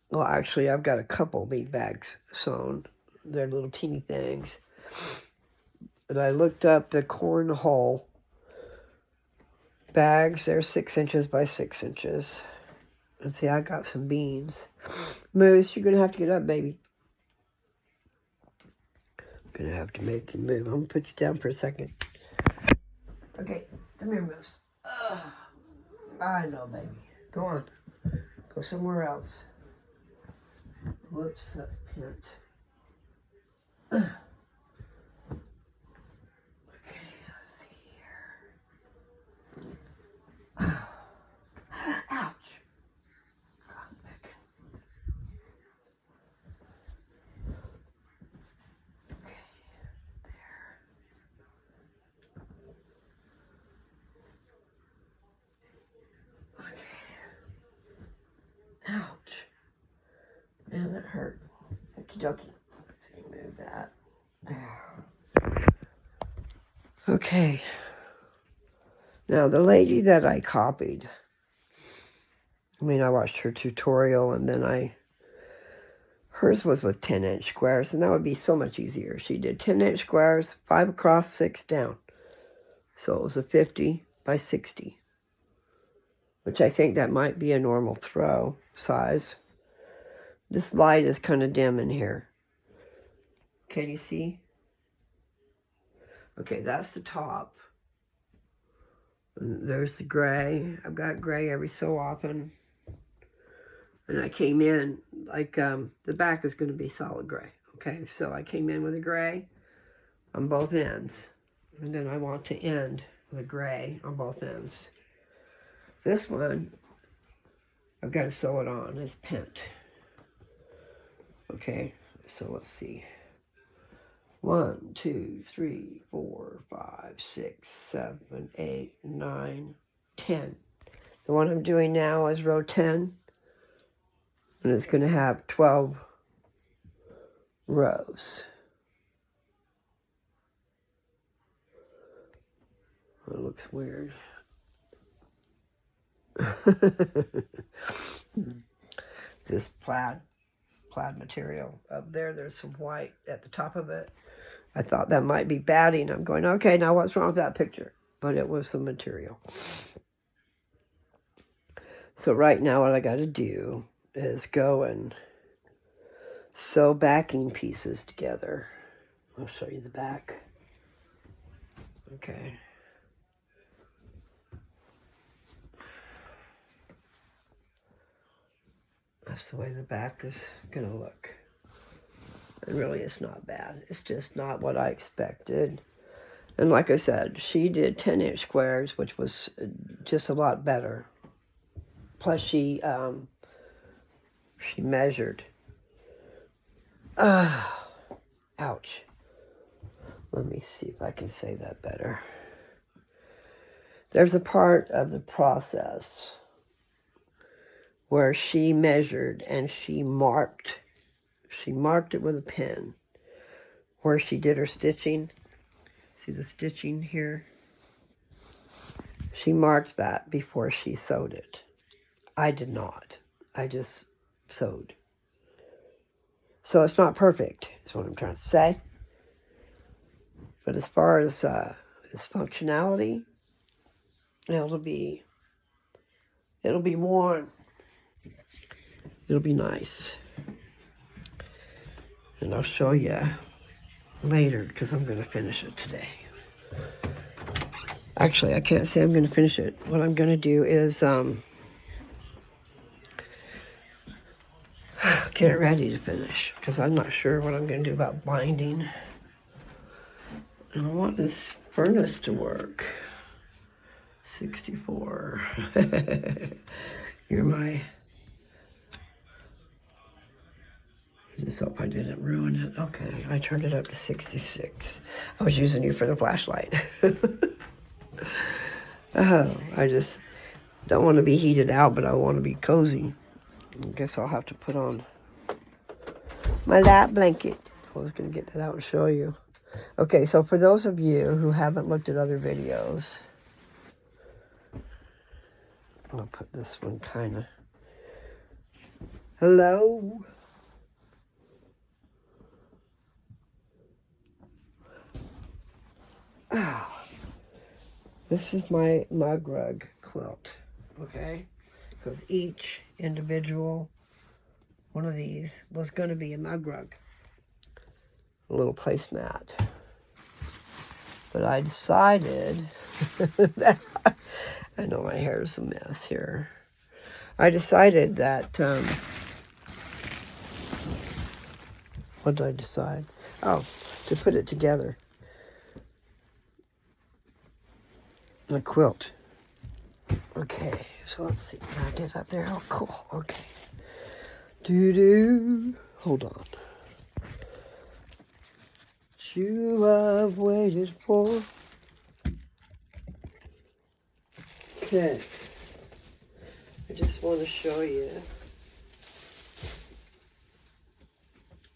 well, actually, I've got a couple bead bags sewn. They're little teeny things. But I looked up the cornhole bags. They're 6 inches by 6 inches. And see, I got some beans. Moose, you're going to have to get up, baby. I'm going to have to make you move. I'm going to put you down for a second. Okay, come here, Moose. I know, baby. Go on. Go somewhere else. Whoops, that's pent. Okay, let's see here. Ouch. Come back. Okay, there. Okay. Ouch. Man, that hurt. Okie dokie. Let's see, move that. Okay. Now, the lady that I copied, I watched her tutorial, and then hers was with 10-inch squares, and that would be so much easier. She did 10-inch squares, 5 across, 6 down. So it was a 50 by 60, which I think that might be a normal throw size. This light is kind of dim in here. Can you see? Okay, that's the top. And there's the gray. I've got gray every so often. And I came in, the back is going to be solid gray. Okay, so I came in with a gray on both ends. And then I want to end with a gray on both ends. This one, I've got to sew it on. It's pent. Okay, so let's see. 1, 2, 3, 4, 5, 6, 7, 8, 9, 10. The one I'm doing now is row 10. And it's going to have 12 rows. It looks weird. This plaid material up there, there's some white at the top of it. I thought that might be batting. I'm going, okay, now what's wrong with that picture? But it was the material. So right now what I got to do is go and sew backing pieces together. I'll show you the back. Okay. That's the way the back is going to look. And really, it's not bad. It's just not what I expected. And like I said, she did 10-inch squares, which was just a lot better. Plus, she measured. Ouch. Let me see if I can say that better. There's a part of the process where she measured and she marked it with a pen where she did her stitching. See the stitching here? She marked that before she sewed it. I did not. I just sewed. So it's not perfect, is what I'm trying to say. But as far as its functionality, it'll be worn. It'll be nice. And I'll show you later because I'm going to finish it today. Actually, I can't say I'm going to finish it. What I'm going to do is get it ready to finish because I'm not sure what I'm going to do about binding. And I want this furnace to work. 64. You're my... I just hope I didn't ruin it. Okay, I turned it up to 66. I was using you for the flashlight. Oh, I just don't want to be heated out, but I want to be cozy. I guess I'll have to put on my lap blanket. I was going to get that out and show you. Okay, so for those of you who haven't looked at other videos, I'll put this one kind of... Hello? Oh, this is my mug rug quilt, okay? Because each individual one of these was going to be a mug rug, a little placemat. But I decided that, I know my hair is a mess here. I decided that, what did I decide? Oh, to put it together. A quilt. Okay, so let's see. Can I get up there? Oh, cool. Okay. Doo-doo. Hold on. You I've waited for. Okay. I just want to show you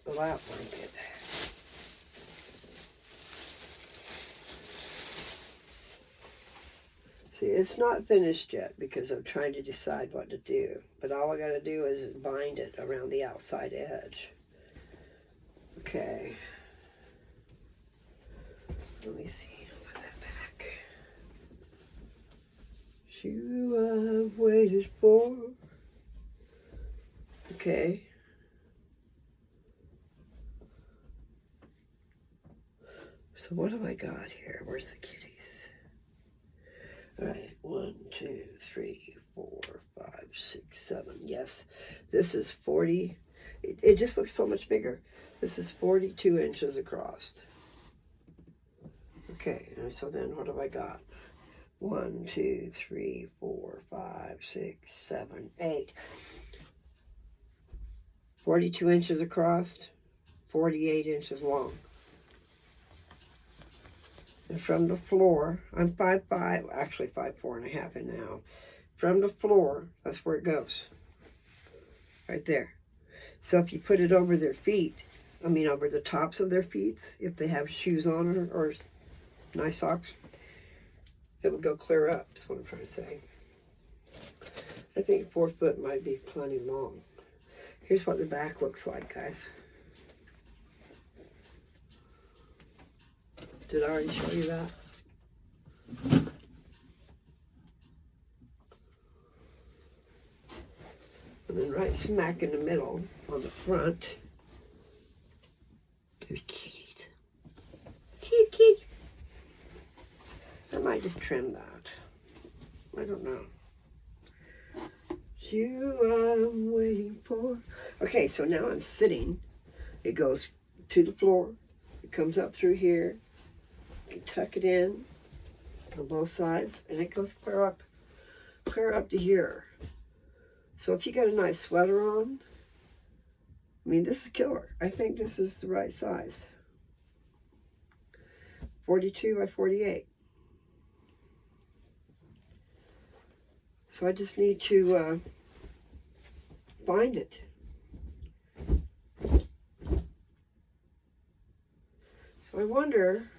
the lap blanket. See, it's not finished yet because I'm trying to decide what to do. But all I got to do is bind it around the outside edge. Okay. Let me see. Put that back. You I've waited for. Okay. So what have I got here? Where's the kitties? All right, 1, 2, 3, 4, 5, 6, 7. Yes, this is 40. It just looks so much bigger. This is 42 inches across. Okay, and so then what have I got? 1, 2, 3, 4, 5, 6, 7, 8. 42 inches across, 48 inches long. And from the floor, I'm 5'5", actually 5'4.5" in now. From the floor, that's where it goes. Right there. So if you put it over their feet, I mean over the tops of their feet, if they have shoes on or nice socks, it would go clear up, is what I'm trying to say. I think 4 foot might be plenty long. Here's what the back looks like, guys. Did I already show you that? And then right smack in the middle on the front, there's kitties. Cute kitties. I might just trim that. I don't know. You I'm waiting for. Okay, so now I'm sitting. It goes to the floor. It comes up through here. You can tuck it in on both sides, and it goes clear up to here. So if you got a nice sweater on, I mean, this is killer. I think this is the right size. 42 by 48. So I just need to find it. So I wonder,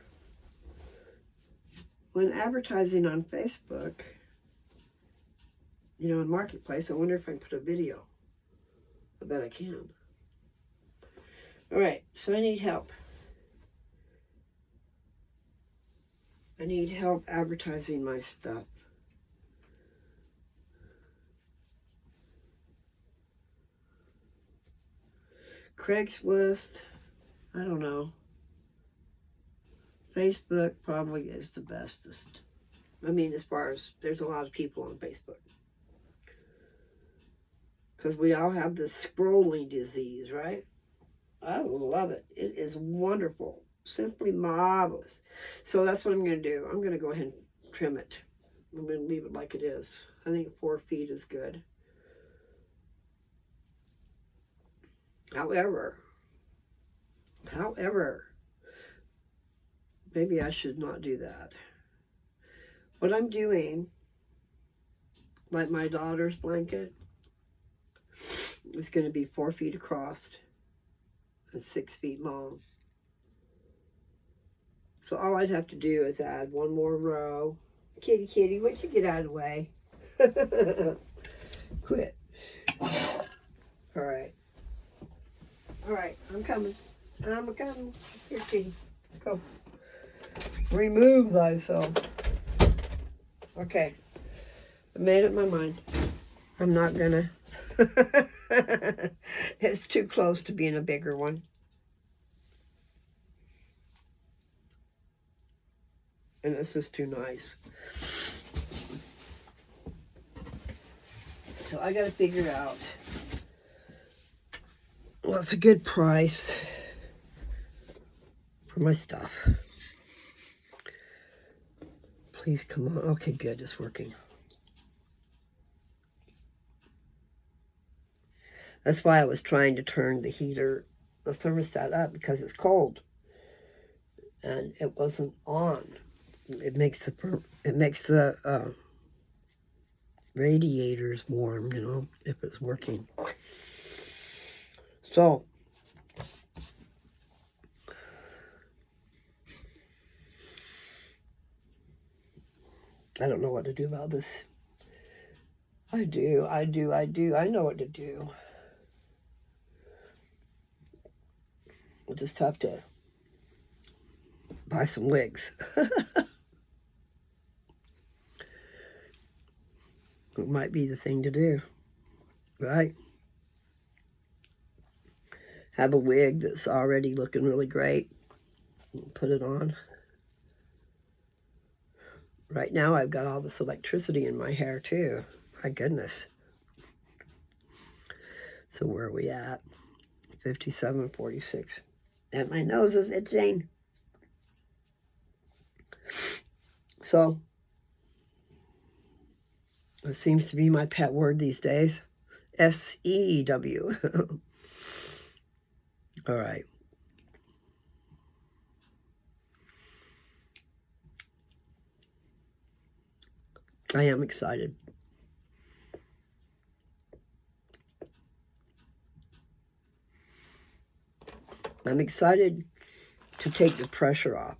when advertising on Facebook, you know, in Marketplace, I wonder if I can put a video. I bet I can. Alright, so I need help. I need help advertising my stuff. Craigslist, I don't know. Facebook probably is the bestest. I mean, as far as there's a lot of people on Facebook. Because we all have this scrolling disease, right? I love it. It is wonderful. Simply marvelous. So that's what I'm going to do. I'm going to go ahead and trim it. I'm going to leave it like it is. I think 4 feet is good. However, maybe I should not do that. What I'm doing, like my daughter's blanket, is going to be 4 feet across and 6 feet long. So all I'd have to do is add one more row. Kitty, why don't you get out of the way? Quit. Alright, I'm coming. I'm coming. Here, kitty. Go. Remove thyself. Okay. I made up my mind. I'm not gonna. It's too close to being a bigger one. And this is too nice. So I gotta figure out what's a good price for my stuff. Please come on. Okay, good. It's working. That's why I was trying to turn the thermostat up, because it's cold. And it wasn't on. It makes the radiators warm, you know, if it's working. So I don't know what to do about this. I do. I know what to do. We'll just have to buy some wigs. It might be the thing to do, right? Have a wig that's already looking really great. Put it on. Right now I've got all this electricity in my hair too. My goodness. So where are we at? 57:46. And my nose is itching. So it seems to be my pet word these days. SEW. All right. I am excited. I'm excited to take the pressure off.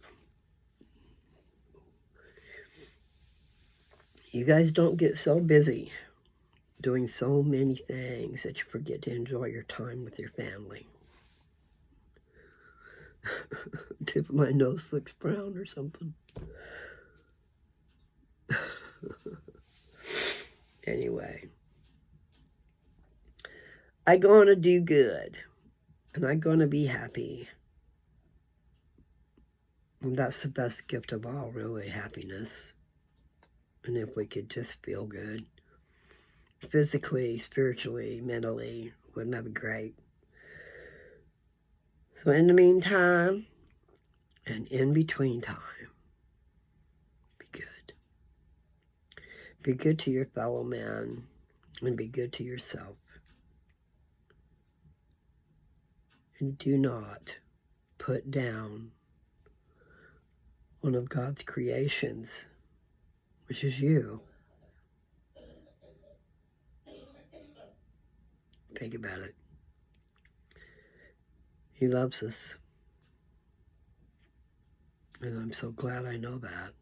You guys don't get so busy doing so many things that you forget to enjoy your time with your family. Tip of my nose looks brown or something. Anyway, I'm gonna do good, and I'm gonna be happy. And that's the best gift of all, really, happiness. And if we could just feel good, physically, spiritually, mentally, wouldn't that be great? So in the meantime, and in between time, be good. Be good to your fellow man, and be good to yourself. And do not put down one of God's creations, which is you. Think about it. He loves us. And I'm so glad I know that.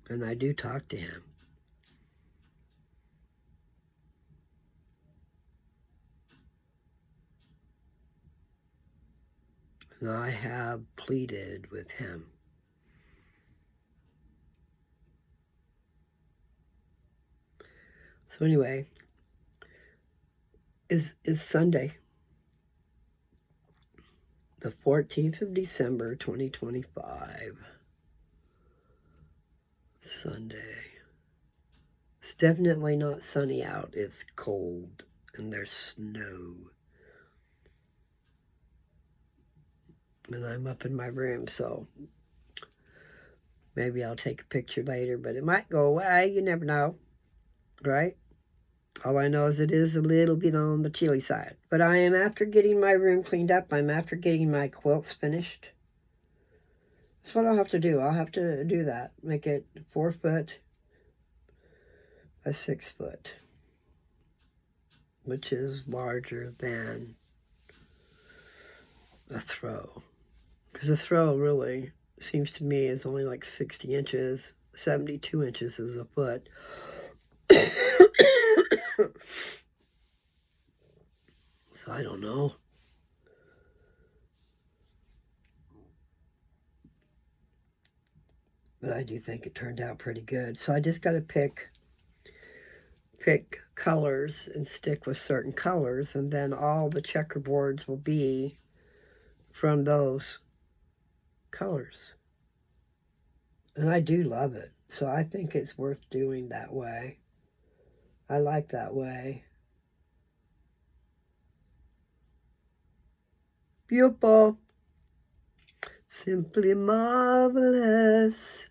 And I do talk to him. and I have pleaded with him. So anyway, it's Sunday, the 14th of December, 2025. Sunday. It's definitely not sunny out. It's cold, and there's snow. And I'm up in my room, so maybe I'll take a picture later, but it might go away. You never know, right? All I know is it is a little bit on the chilly side. But I am after getting my room cleaned up. I'm after getting my quilts finished. That's what I'll have to do. I'll have to do that. Make it 4 foot by 6 foot, which is larger than a throw. Because a throw really seems to me is only like 60 inches. 72 inches is a foot. So I don't know. But I do think it turned out pretty good. So I just got to pick colors and stick with certain colors, and then all the checkerboards will be from those colors. And I do love it. So I think it's worth doing that way. I like that way. Beautiful. Simply marvelous.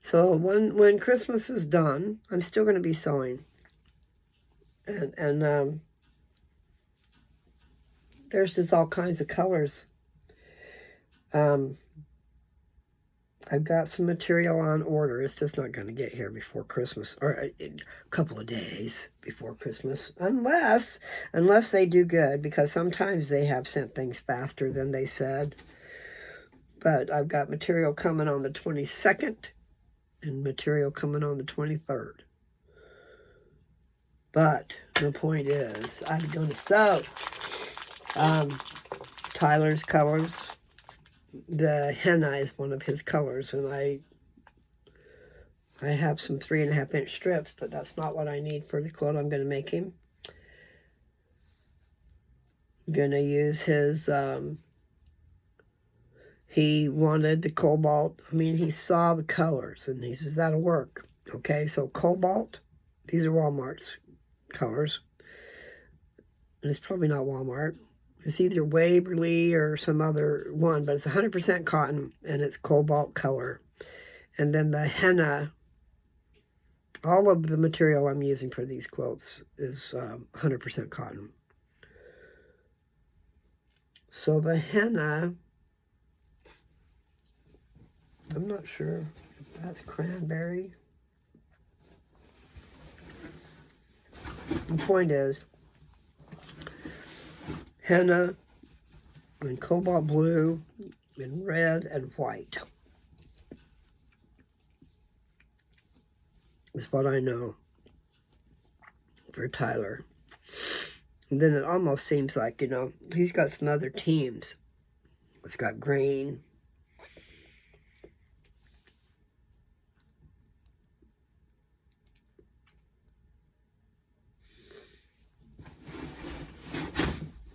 So when Christmas is done, I'm still going to be sewing. And there's just all kinds of colors. I've got some material on order. It's just not going to get here before Christmas, or a couple of days before Christmas, unless they do good, because sometimes they have sent things faster than they said. But I've got material coming on the 22nd and material coming on the 23rd. But the point is, I'm going to sew Tyler's colors. The henna is one of his colors, and I have some 3.5 inch strips, but that's not what I need for the quilt I'm going to make him. I'm going to use his, he wanted the cobalt. I mean, he saw the colors, and he says, that'll work. Okay, so cobalt, these are Walmart's colors. And it's probably not Walmart. It's either Waverly or some other one, but it's 100% cotton, and it's cobalt color. And then the henna, all of the material I'm using for these quilts is 100% cotton. So the henna, I'm not sure if that's cranberry. The point is, henna and cobalt blue and red and white is what I know for Tyler. And then it almost seems like, you know, he's got some other teams. It's got green.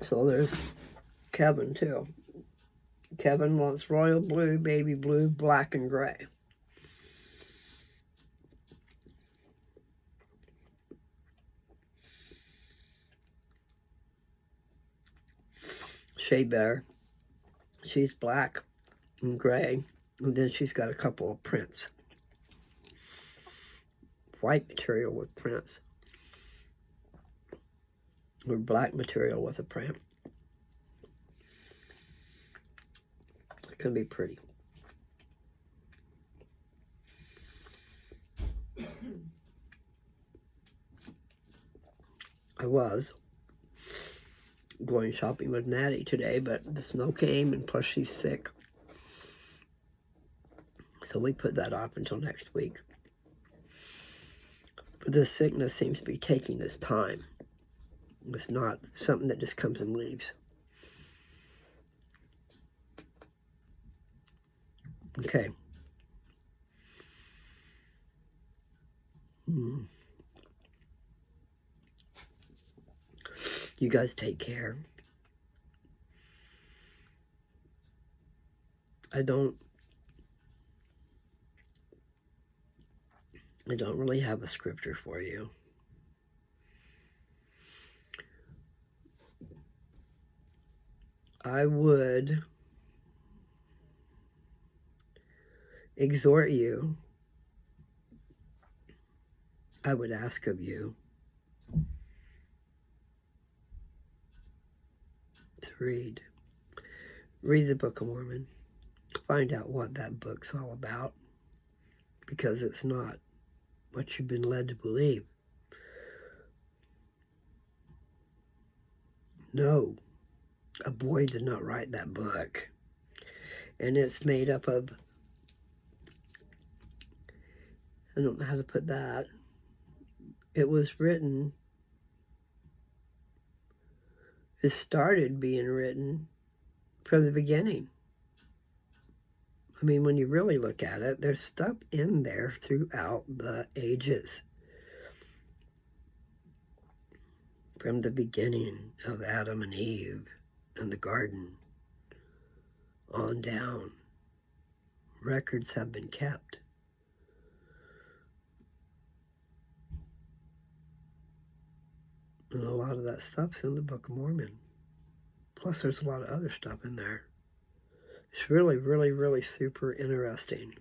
So there's Kevin, too. Kevin wants royal blue, baby blue, black, and gray. Shea Bear, she's black and gray, and then she's got a couple of prints. White material with prints, or black material with a print. It's going to be pretty. I was going shopping with Natty today, but the snow came, and plus she's sick. So we put that off until next week. But this sickness seems to be taking its time. It's not something that just comes and leaves. Okay. You guys take care. I don't really have a scripture for you. I would exhort you. I would ask of you to read the Book of Mormon. Find out what that book's all about, because it's not what you've been led to believe. No, a boy did not write that book. And it's made up of, I don't know how to put that. It was written, it started being written from the beginning. I mean, when you really look at it, there's stuff in there throughout the ages. From the beginning of Adam and Eve and the garden on down, records have been kept. And a lot of that stuff's in the Book of Mormon. Plus, there's a lot of other stuff in there. It's really, really, really super interesting.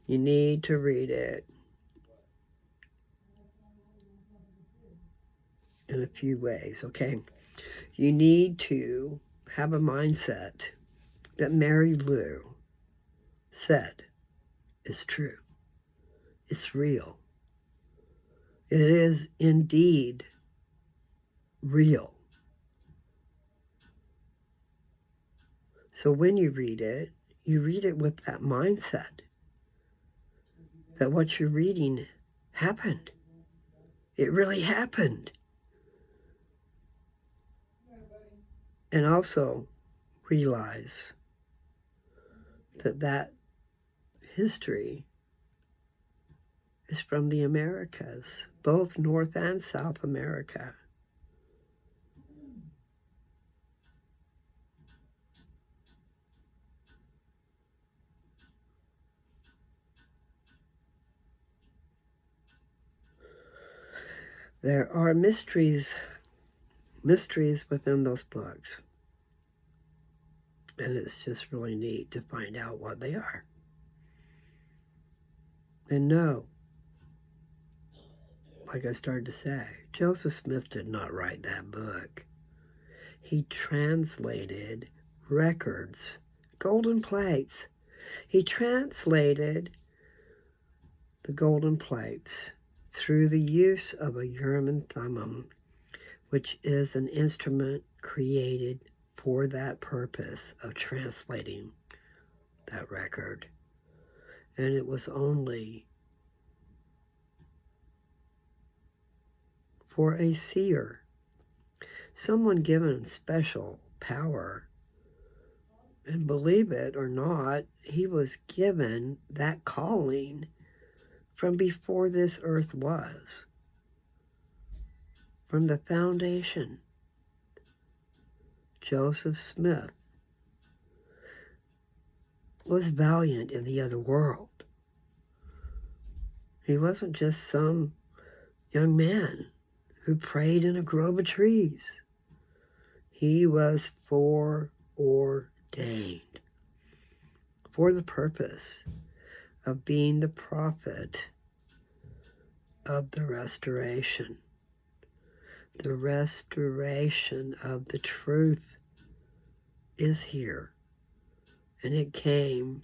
You need to read it in a few ways, okay? You need to have a mindset that Mary Lou said is true. It's real. It is indeed real. So when you read it with that mindset that what you're reading happened. It really happened. And also realize that history is from the Americas, both North and South America. There are mysteries within those books. And it's just really neat to find out what they are. And no, like I started to say, Joseph Smith did not write that book. He translated records, golden plates. He translated the golden plates through the use of a Urim and Thummim, which is an instrument created for that purpose of translating that record. And it was only for a seer, someone given special power. And believe it or not, he was given that calling from before this earth was, from the foundation. Joseph Smith was valiant in the other world. He wasn't just some young man who prayed in a grove of trees. He was foreordained for the purpose of being the prophet of the restoration. The restoration of the truth is here. And it came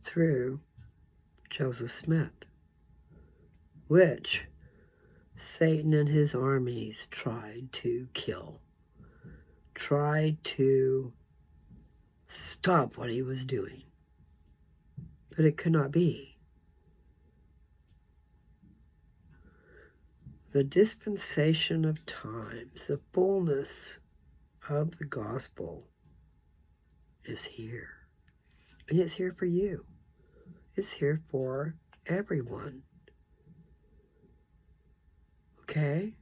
through Joseph Smith, which Satan and his armies tried to kill, tried to stop what he was doing. But it could not be. The dispensation of times, the fullness of the gospel is here. And it's here for you. It's here for everyone. Okay?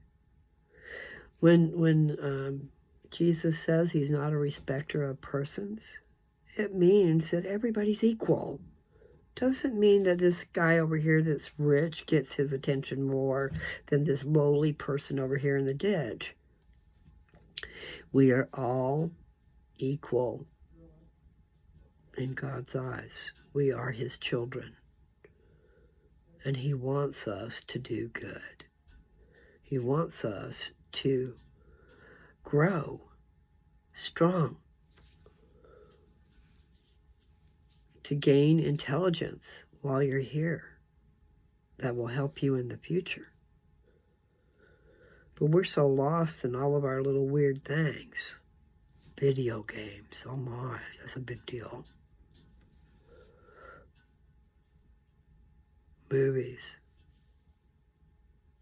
When Jesus says he's not a respecter of persons, it means that everybody's equal. Doesn't mean that this guy over here that's rich gets his attention more than this lowly person over here in the ditch. We are all equal in God's eyes. We are his children. And he wants us to do good. He wants us to grow strong, to gain intelligence while you're here that will help you in the future. But we're so lost in all of our little weird things. Video games, oh my, that's a big deal. Movies.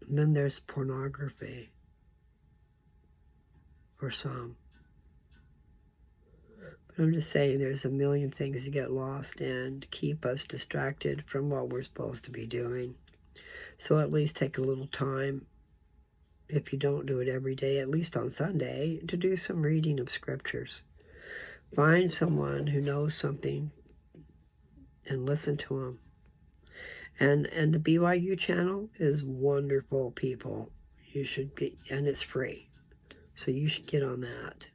And then there's pornography for some. But I'm just saying there's a million things to get lost in to keep us distracted from what we're supposed to be doing. So at least take a little time, if you don't do it every day, at least on Sunday, to do some reading of scriptures. Find someone who knows something and listen to them. And the BYU channel is wonderful, people. You should get, and it's free. So you should get on that.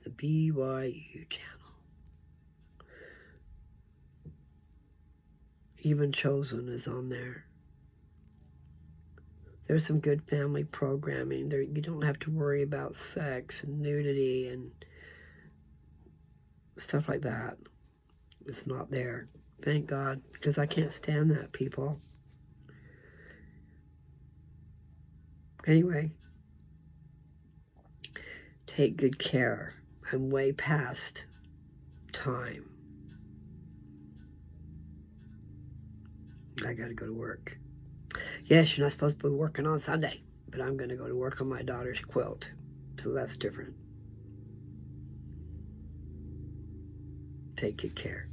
The BYU channel. Even Chosen is on there. There's some good family programming. There, you don't have to worry about sex and nudity and stuff like that. It's not there. Thank God, because I can't stand that, people. Anyway, take good care. I'm way past time. I gotta go to work. Yes, you're not supposed to be working on Sunday, but I'm gonna go to work on my daughter's quilt. So that's different. Take good care.